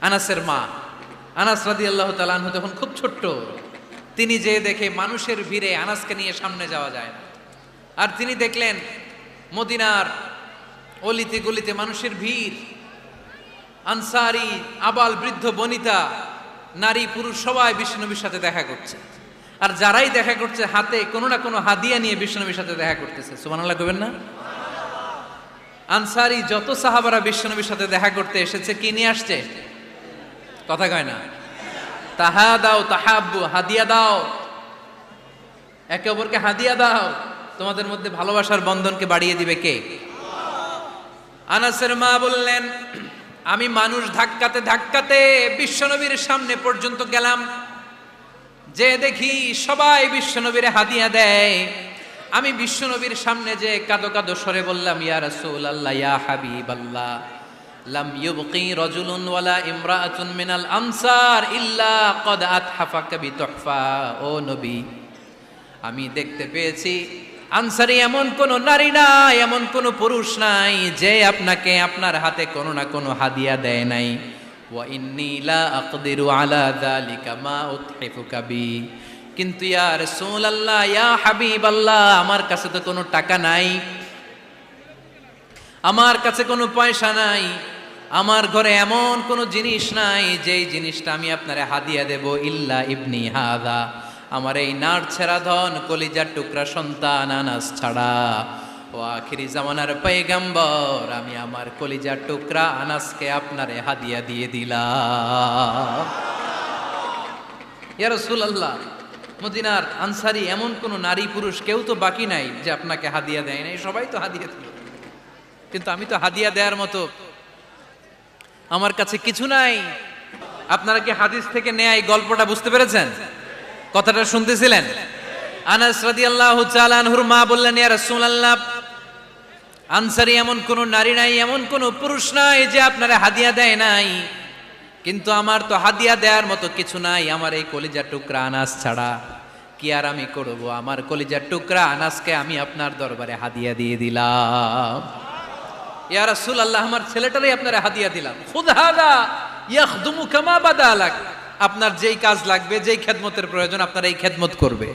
আনাসের মা, আনাস রাদিয়াল্লাহু তাআলা আনহু তখন খুব ছোট্ট। তিনি যে দেখে মানুষের ভিড়ে আনাসকে নিয়ে সামনে যাওয়া যায় না। আর তিনি দেখলেন মদিনার অলিতে গলিতে মানুষের ভিড়, আনসারি, আবাল বৃদ্ধ বনিতা, নারী পুরুষ সবাই বিশ্বনবীর সাথে দেখা করছে। আর যারাই দেখা করছে হাতে কোনো না কোনো হাদিয়া নিয়ে বিশ্বনবীর সাথে দেখা করতেছে। সুবহানাল্লাহ কইবেন না? আনসারি যত সাহাবারা বিশ্বনবীর সাথে দেখা করতে এসেছে কি নিয়ে আসছে? কথা কয় না? তাহাদাও তাহাব্বু, হাদিয়া দাও, একে অপরকে হাদিয়া দাও। তোমাদের মধ্যে ভালোবাসার বন্ধনকে বাড়িয়ে দিবে কে? আনাসের মা বললেন, আমি মানুষ ধাক্কাতে ধাক্কাতে বিশ্বনবীর সামনে পর্যন্ত গেলাম, যে দেখি সবাই বিশ্বনবীর হাদিয়া দেয়। আমি বিশ্বনবীর সামনে যে কাঁদো কাঁদো স্বরে বললাম, ইয়া রাসূলুল্লাহ, ইয়া হাবিবাল্লাহ, লাম ইউবকি রাজুলুন ওয়ালা ইমরাআতুন মিনাল আনসার ইল্লা ক্বাদ আতহাফাকা বিতুহফা। ও নবী, আমি দেখতে পেয়েছি আনসারী এমন কোন নারী নাই, এমন কোন পুরুষ নাই যে আপনাকে আপনার হাতে কোনো না কোনো হাদিয়া দেয় নাই। ওয়া ইন্নী লা আকদিরু আলা যালিকা মা উতহিফুকা বি। কিন্তু ইয়া রাসূলুল্লাহ, ইয়া হাবিবাল্লাহ, আমার কাছে তো কোনো টাকা নাই, আমার কাছে কোনো পয়সা নাই, আমার ঘরে এমন কোনো জিনিস নাই যেই জিনিসটা আমি আপনারে হাদিয়া দেব, ইল্লা ইবনি হাদা, আমার এই নাড় ছেঁড়া ধন কলিজার টুকরা সন্তান আনাস ছাড়া। ও আখিরি জামানার পয়গম্বর, আমি আমার কলিজার টুকরা আনাসকে আপনারে হাদিয়া দিয়ে দিলাম। ইয়া রাসূলুল্লাহ, মদিনার আনসারি এমন কোন নারী পুরুষ কেউ তো বাকি নাই যে আপনাকে হাদিয়া দেয় নাই, সবাই তো হাদিয়া দিল, কিন্তু আমি তো হাদিয়া দেওয়ার মতো আমার কাছে কিছু নাই। আপনারা কি হাদিস থেকে নেয়া এই গল্পটা বুঝতে পেরেছেন? কথাটা শুনতেছিলেন? আনাস রাদিয়াল্লাহু তাআলা আনহুর মা বললেন, ইয়া রাসূলুল্লাহ, আনসারী এমন কোন নারী নাই, এমন কোন পুরুষ নাই যে আপনারা হাদিয়া দেয় নাই, কিন্তু আমার তো হাদিয়া দেওয়ার মতো কিছু নাই আমার এই কলিজার টুকরা আনাস ছাড়া। কি আর আমি করব, আমার কলিজার টুকরা আনাসকে আমি আপনার দরবারে হাদিয়া দিয়ে দিলাম। ইয়া রাসূলুল্লাহ, আমার ছেলেটারই আপনারা হাদিয়া দিলাম। খুদ হাদা ইয়াখদুমু কামা বাদালাক, আপনার যেই কাজ লাগবে, যেই খেদমতের প্রয়োজন আপনার এই খেদমত করবে।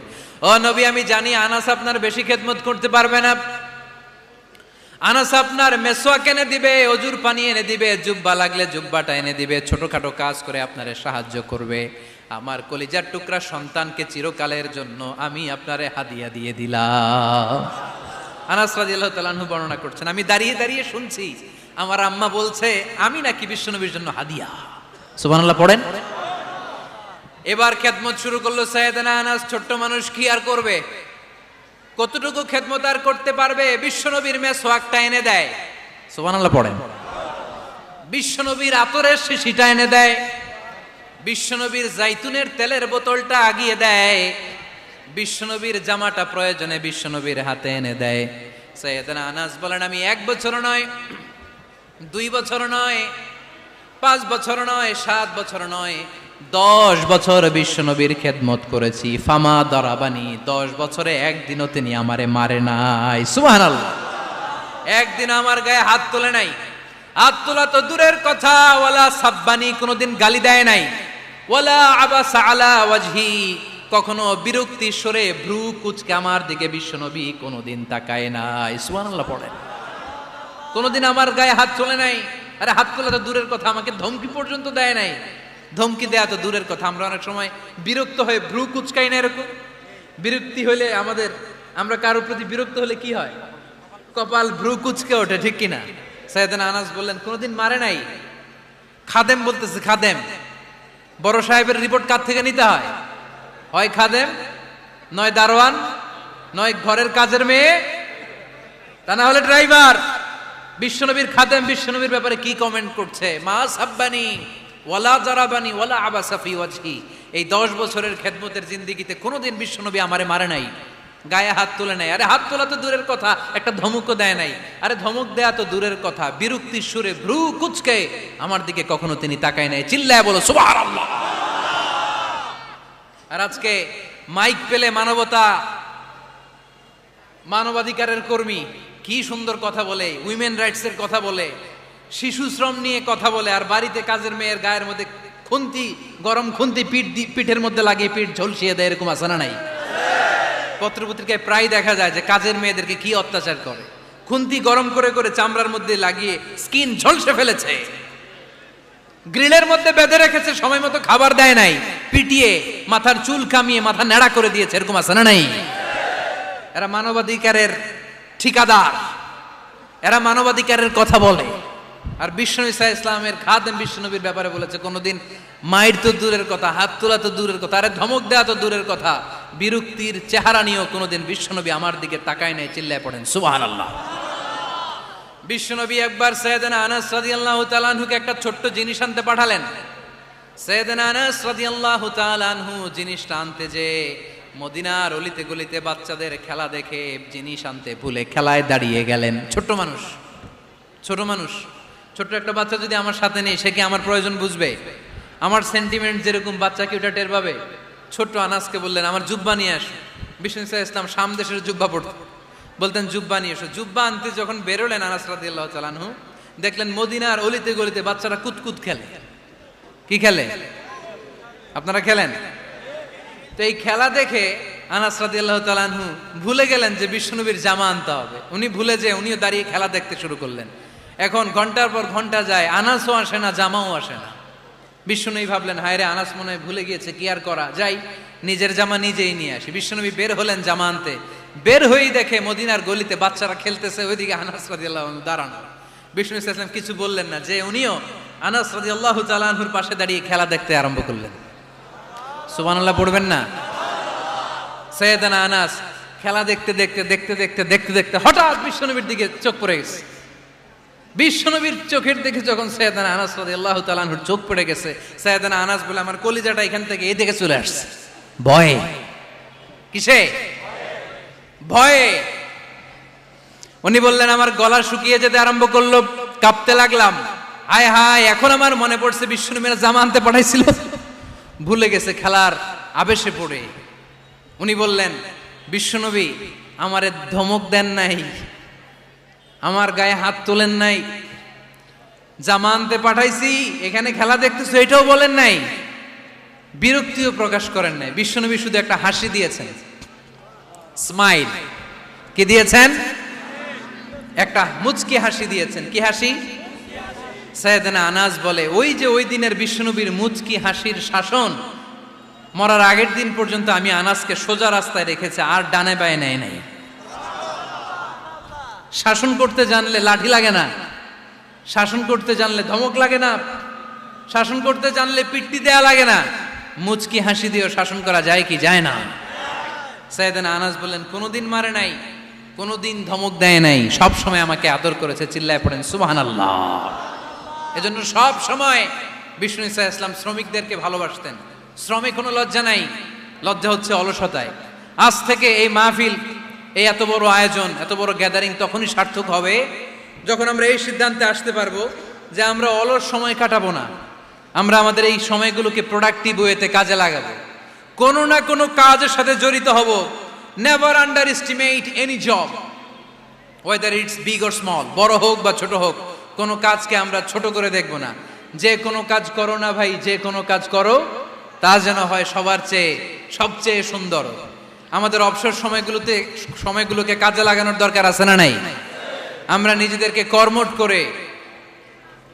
ও নবী, আমি জানি আনাস আপনার বেশি খেদমত করতে পারবে না। আনাস আপনার মেসওয়াক এনে দিবে, অজুর পানি এনে দিবে, জুব্বা লাগলে জুব্বাটা এনে দিবে, ছোটখাটো কাজ করে আপনারে সাহায্য করবে। আমার কলিজার টুকরা সন্তানকে চিরকালের জন্য আমি আপনারে হাদিয়া দিয়ে দিলাম। আনাস রাদিয়াল্লাহু তাআলা আনহু বর্ণনা করছেন, আমি দাঁড়িয়ে দাঁড়িয়ে শুনছি আমার আম্মা বলছে আমি নাকি বিশ্বনবীর জন্য হাদিয়া। সুবহানাল্লাহ পড়েন। এবার খেদমত শুরু করলো সাইয়েদনা আনাস। ছোট্ট মানুষ কি আর করবে, কতটুকু খেদমত আর করতে পারবে? বিশ্বনবীর মেসওয়াকটা এনে দেয়। সুবহানাল্লাহ পড়েন। বিশ্বনবীর আতরের শিশিটা এনে দেয়, বিশ্বনবীর জাইতুনের তেলের বোতলটা আগিয়ে দেয়, বিশ্বনবীর জামাটা প্রয়োজনে বিশ্বনবীর হাতে এনে দেয়। সাইয়েদনা আনাস বলেন, আমি 1 বছর নয়, 2 বছর নয়, 5 বছর নয়, 7 বছর নয়, 10 বছর বিশ্বনবীর খেদমত করেছি। ফামা দারাবানি, 10 বছরে একদিনও তিনি আমারে মারে নাই। সুবহানাল্লাহ। একদিন আমার গায়ে হাত তোলে নাই, হাত তোলা তো দূরের কথা, ওয়ালা সাব্বানি, কোনোদিন গালি দেয় নাই, ওয়ালা আবাসা আলা ওয়াজহি, কখনো বিরক্তি স্বরে ভ্রু কুচকে আমার দিকে বিশ্বনবী কোনোদিন তাকায় নাই। সুবহানাল্লাহ পড়েন। কোনোদিন আমার গায়ে হাত তোলে নাই। আরে হাত তোলা তো দূরের কথা, আমাকে ধমকি পর্যন্ত দেয় নাই। ধমকি দেয়া তো দূরের কথা, আমরা অনেক সময় বিরক্ত হয়ে ভ্রু কুচকাই না, এরকম বিরক্তি হলে আমরা কারোর প্রতি বিরক্ত হলে কি হয়? কপাল ভ্রু কুচকে ওঠে, ঠিক কিনা? সাইয়েদনা আনাস বললেন, কোনোদিন মারে নাই। খাদেম বলতেছে, খাদেম, বড় সাহেবের রিপোর্ট কার থেকে নিতে হয়? হয় খাদেম, নয় দারোয়ান, নয় ঘরের কাজের মেয়ে, তা না হলে ড্রাইভার। বিশ্বনবীর খাদেম বিশ্বনবীর ব্যাপারে কি কমেন্ট করছে? মা সাব্বানি ওয়ালা জারাবানি ওয়ালা আবাসা ফি ওয়াজহি, এই 10 বছরের খেদমতের জিন্দেগিতে কোনোদিন বিশ্বনবী আমারে মারে নাই, গায়ে হাত তুলে নাই। আরে হাত তোলা তো দূরের কথা, একটা ধমকও দেয় নাই। আরে ধমক দেয়া তো দূরের কথা, বিরক্তির সুরে ভ্রু কুচকে আমার দিকে কখনো তিনি তাকায় নাই। চিল্লায় বলো সুবহানাল্লাহ। আর আজকে মাইক পেলে মানবতা, মানবাধিকারের কর্মী কি সুন্দর কথা বলে, উইমেন রাইটস এর কথা বলে, শিশু শ্রম নিয়ে কথা বলে, আর বাড়িতে কাজের মেয়ের গায়ের মধ্যে খুন্তি, গরম খুন্তি পিঠের মধ্যে লাগিয়ে পিঠ ঝলসিয়ে দেয়, এরকম আছে না নাই? পত্রপত্রিকায় প্রায় দেখা যায় যে কাজের মেয়েদেরকে কি অত্যাচার করে, খুন্তি গরম করে করে চামড়ার মধ্যে লাগিয়ে স্কিন ঝলসে ফেলেছে, গ্রিলের মধ্যে বেঁধে রেখেছে, সময় মতো খাবার দেয় নাই, পিটিয়ে মাথার চুল কামিয়ে মাথা নেড়া করে দিয়েছে, এরকম আছে না নাই? এরা মানবাধিকারের ঠিকাদার, এরা মানবাধিকারের কথা বলে। আর বিশ্বনবী সাল্লাল্লাহু আলাইহি ইসলামের খাদেম বিশ্বনবীর ব্যাপারে বলেছে, কোনোদিন মায়ের তো দূরের কথা, হাত তোলা তো দূরের কথা, আরে ধমক দেওয়া তো দূরের কথা, বিরক্তির চেহারা নিয়েও কোনোদিন বিশ্বনবী আমার দিকে তাকায় নাই। চিল্লায় পড়েন সুবহানাল্লাহ। বিশ্বনবী একবার সাইয়েদনা আনাস রাদিয়াল্লাহু তাআলা আনহুকে একটা ছোট্ট জিনিস আনতে পাঠালেন। সাইয়েদনা আনাস রাদিয়াল্লাহু তাআলা আনহু জিনিসটা আনতে যে মদিনার অলিতে গলিতে বাচ্চাদের খেলা দেখে জিনিস আনতে ভুলে খেলায় দাঁড়িয়ে গেলেন। ছোট মানুষ, ছোট্ট একটা বাচ্চা যদি আমার সাথে নেই, সে কি আমার প্রয়োজন বুঝবে? আমার সেন্টিমেন্ট যেরকম বাচ্চা কি ওটা টের পাবে? ছোট্ট আনাসকে বললেন, আমার জুব্বা নিয়ে আসো। বিষ্ণু ইসলাম শাম দেশের জুব্বা পড়তো, বলতেন জুব্বা নিয়ে এসো। জুব্বা আনতে যখন বেরোলেন আনাস রাদিয়াল্লাহু তাআলা আনহু, দেখলেন মদিনার অলিতে গলিতে বাচ্চারা কুতকুত খেলে। কি খেলে? আপনারা খেলেন তো? এই খেলা দেখে আনাস রাদিয়াল্লাহু তাআলা আনহু ভুলে গেলেন যে বিশ্বনবীর জামা আনতে হবে। উনি ভুলে যে উনিও দাঁড়িয়ে খেলা দেখতে শুরু করলেন। এখন ঘন্টার পর ঘন্টা যায়, আনাসও আসে না, জামাও আসে না। বিশ্বনবী ভাবলেন, হায় রে, আনাস মনে হয় ভুলে গিয়েছে, কি আর করা যাই, নিজের জামা নিজেই নিয়ে আসি। বিশ্বনবী বের হলেন জামা আনতে, বের হয়েই দেখে মদিনার গলিতে বাচ্চারা খেলতেছে, ওইদিকে আনাস রাদিয়াল্লাহু আনহু দাঁড়ানো। বিষ্ণু ইসলাম কিছু বললেন না, যে উনিও আনাস রাদিয়াল্লাহু তাআলা আনহুর পাশে দাঁড়িয়ে খেলা দেখতে আরম্ভ করলেন। সুবহানাল্লাহ পড়বেন না? সাইয়েদনা আনাস খেলা দেখতে দেখতে দেখতে দেখতে দেখতে দেখতে হঠাৎ বিশ্বনবীর দিকে চোখ পড়ে গেছে। বিশ্বনবীর চোখের দিকে যখন সাইয়েদনা আনাস রাদিয়াল্লাহু তাআলা আনহুর চোখ পড়ে গেছে, সাইয়েদনা আনাস বলে, আমার কলিজাটা এখান থেকে এই দিকে চলে আসছে। ভয়ে। কিসে? ভয়ে। উনি বললেন, আমার গলা শুকিয়ে যেতে আরম্ভ করলো, কাঁপতে লাগলাম। হায় হায়, এখন আমার মনে পড়ছে বিশ্বনবীর জামা আনতে পাঠাইছিল, ভুলে গেছে খেলার আবেশে পড়ে। উনি বললেন, বিশ্বনবী আমারে ধমক দেন নাই, আমার গায়ে হাত তোলেন নাই, জামা আনতে পাঠাইছি, এখানে খেলা দেখতেছো এটাও বলেন নাই, বিরক্তিও প্রকাশ করেন নাই। বিশ্বনবী শুধু একটা হাসি দিয়েছেন, স্মাইল। কি দিয়েছেন? একটা মুচকি হাসি দিয়েছেন। কি হাসি? সাইয়েদনা আনাস বলে, ওই যে ওই দিনের বিশ্বনবীর মুচকি হাসির শাসন মরার আগের দিন পর্যন্ত আমি আনাসকে সোজা রাস্তায় রেখেছি, আর ডানে বায়ে নেয় নাই। শাসন করতে জানলে লাঠি লাগে না, শাসন করতে জানলে ধমক লাগে না, শাসন করতে জানলে পিট্টি দেয়া লাগে না, মুচকি হাসি দিয়েও শাসন করা যায় কি যায় না? সাইয়েদনা আনাস বললেন, কোনোদিন মারে নাই, কোনোদিন ধমক দেয় নাই, সব সময় আমাকে আদর করেছে। চিল্লায় পড়েন সুবহানাল্লাহ। এজন্য সব সময় বিষ্ণু ইসা ইসলাম শ্রমিকদেরকে ভালোবাসতেন। শ্রমে কোনো লজ্জা নাই, লজ্জা হচ্ছে অলসতায়। আজ থেকে এই মাহফিল, এই এত বড় আয়োজন, এত বড় গ্যাদারিং তখনই সার্থক হবে যখন আমরা এই সিদ্ধান্তে আসতে পারবো যে আমরা অলস সময় কাটাবো না, আমরা আমাদের এই সময়গুলোকে প্রোডাক্টিভ ওয়েতে কাজে লাগাবো, কোনো না কোনো কাজের সাথে জড়িত হব। Never under estimate any job, whether it's big or small, বড় হোক বা ছোট হোক, কোনো কাজকে আমরা ছোট করে দেখব না। যে কোনো কাজ করো না ভাই, যে কোনো কাজ করো তা যেন হয় সবার চেয়ে সবচেয়ে সুন্দর। আমাদের অবসর সময়গুলোকে কাজে লাগানোর দরকার আছে না নাই? আমরা নিজেদেরকে কর্মঠ করে,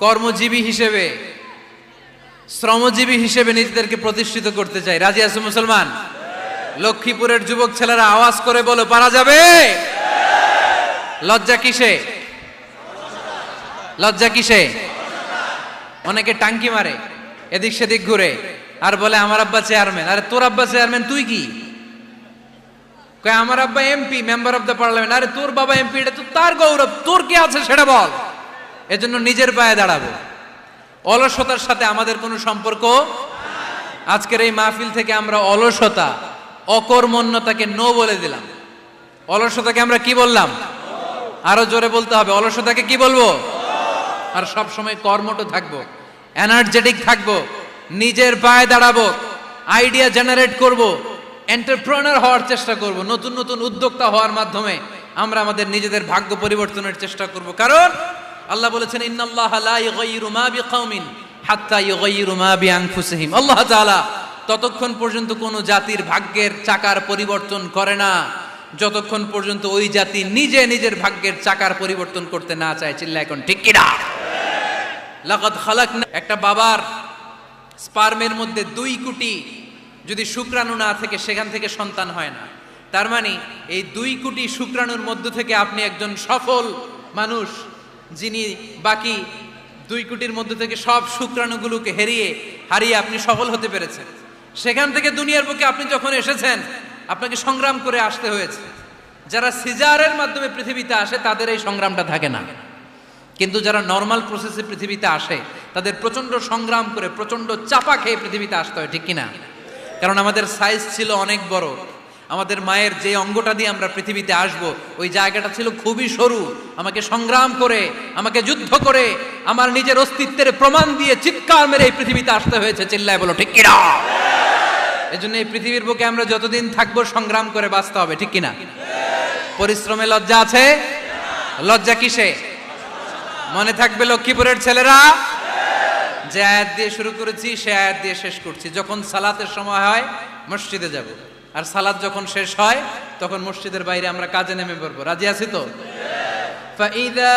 কর্মজীবী হিসেবে, শ্রমজীবী হিসেবে নিজেদেরকে প্রতিষ্ঠিত করতে চাই। রাজি আছো মুসলমান? লক্ষ্মীপুরের যুবক ছেলেরা আওয়াজ করে বলো, পারা যাবে? লজ্জা কিসে? লজ্জা কিসে? অনেকে টাঙ্কি মারে, এদিক সেদিক ঘুরে, আর বলে আমার আব্বা চেয়ারম্যান। আরে তোর আব্বা চেয়ারম্যান, তুই কি? কয় আমার আব্বা MP, member of the parliament. আরে তোর বাবা এমপি, এটা তো তার গৌরব, তোর কি আছে সেটা বল। এজন্য নিজের পায়ে দাঁড়াবো। অলসতার সাথে আমাদের কোনো সম্পর্ক। আজকের এই মাহফিল থেকে আমরা অলসতা, অকর্মণ্যতাকে নো বলে দিলাম। অলসতাকে আমরা কি বললাম? আরো জোরে বলতে হবে, অলসতাকে কি বলবো? আর সব সময় কর্মঠ থাকবো, এনার্জেটিক থাকবো, নিজের পায়ে দাঁড়াবো, আইডিয়া জেনারেট করব, এন্টারপ্রেনার হওয়ার চেষ্টা করব, নতুন নতুন উদ্যোক্তা হওয়ার মাধ্যমে আমরা আমাদের নিজেদের ভাগ্য পরিবর্তনের চেষ্টা করব। কারণ আল্লাহ বলেছেন ইন্নাল্লাহা লা ইউগাইয়িরু মা বিকাউমিন হাত্তা ইউগাইয়িরু মা বিআনফুসিহিম। আল্লাহ তাআলা ততক্ষণ পর্যন্ত কোনো জাতির ভাগ্যের চাকার পরিবর্তন করে না যতক্ষণ পর্যন্ত ওই জাতি নিজে নিজের ভাগ্যের চাকার পরিবর্তন করতে না চায়। চিল্লা এখন ঠিক কি না? লাকাদ খালাকনা, একটা বাবার স্পার্মের মধ্যে 2 কোটি যদি শুক্রাণু না থেকে সেখান থেকে সন্তান হয় না, তার মানে এই 2 কোটি শুক্রাণুর মধ্য থেকে আপনি একজন সফল মানুষ, যিনি বাকি 2 কোটির মধ্য থেকে সব শুক্রাণুগুলোকে হারিয়ে আপনি সফল হতে পেরেছেন। সেখান থেকে দুনিয়ার বুকে আপনি যখন এসেছেন আপনাকে সংগ্রাম করে আসতে হয়েছে। যারা সিজারের মাধ্যমে পৃথিবীতে আসে তাদের এই সংগ্রামটা থাকে না, কিন্তু যারা নর্মাল প্রসেসে পৃথিবীতে আসে তাদের প্রচন্ড সংগ্রাম করে প্রচন্ড চাপা খেয়ে পৃথিবীতে আসতে হয়, ঠিক কিনা? কারণ আমাদের সাইজ ছিল অনেক বড়, আমাদের মায়ের যে অঙ্গটা দিয়ে আমরা পৃথিবীতে আসব ওই জায়গাটা ছিল খুবই সরু। আমাকে সংগ্রাম করে, আমাকে যুদ্ধ করে, আমার নিজের অস্তিত্বের প্রমাণ দিয়ে চিৎকার মেরে এই পৃথিবীতে আসতে হয়েছে। চিল্লায় বলো ঠিক কিনা? এজন্য এই পৃথিবীর বুকে আমরা যতদিন থাকবো সংগ্রাম করে বাঁচতে হবে, ঠিক কিনা? পরিশ্রমে লজ্জা আছে? লজ্জা কিসে? মনে থাকবে লক্ষ্মীপুরের ছেলেরা, যে আয়াত দিয়ে শুরু করেছি সে আয়াত দিয়ে শেষ করছি। যখন সালাতের সময় হয় মসজিদে যাব, আর সালাত যখন শেষ হয় তখন মসজিদের বাইরে আমরা কাজে নেমে পড়বো। রাজি আছি তো? ফাইদা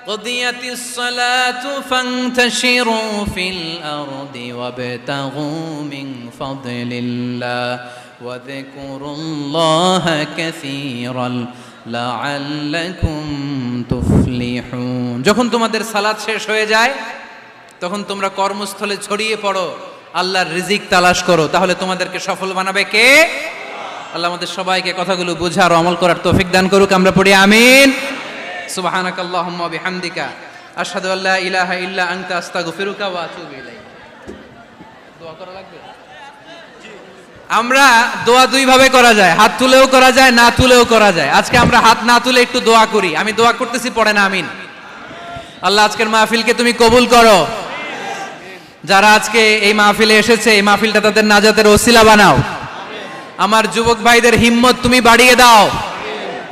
কুদিয়াতিস সালাতু ফান্তাশিরু ফিল আরদি ওয়াবতাগু মিন ফাদলিল্লাহ ওয়া যিকুরুল্লাহা কাসীরান লাআল্লাকুম তুফলিহুন। যখন তোমাদের সালাত শেষ হয়ে যায় তখন তোমরা কর্মস্থলে ছড়িয়ে পড়ো, আল্লাহর রিজিক তালাশ করো, তাহলে তোমাদেরকে সফল বানাবে কে? আল্লাহ আমাদের সবাইকে কথাগুলো বুঝার আমল করার তৌফিক দান করুক। আমরা পড়ি আমিন। সুবহানাকাল্লাহুম্মা ওয়া বিহামদিকা আশহাদু আল্লা ইলাহা ইল্লা আনতা আস্তাগফিরুকা ওয়া আতুবু ইলাইক। দোয়া করা লাগবে? আমরা দোয়া 2 ভাবে করা যায়, হাত তুলেও করা যায়, না তুলেও করা যায়। আজকে আমরা হাত না তুলে একটু দোয়া করি। আমি দোয়া করতেছি, পড়েন আমিন। আল্লাহ আজকের মাহফিলকে তুমি কবুল করো। যারা আজকে এই মাহফিলে এসেছে এই মাহফিলটা তাদের নাজাতের ওসিলা বানাও। আমার যুবক ভাইদের হিম্মত তুমি বাড়িয়ে দাও।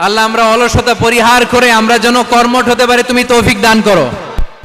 আল্লাহ আমরা অলসতা পরিহার করে আমরা যেন কর্মঠ হতে পারি, তুমি তৌফিক দান করো।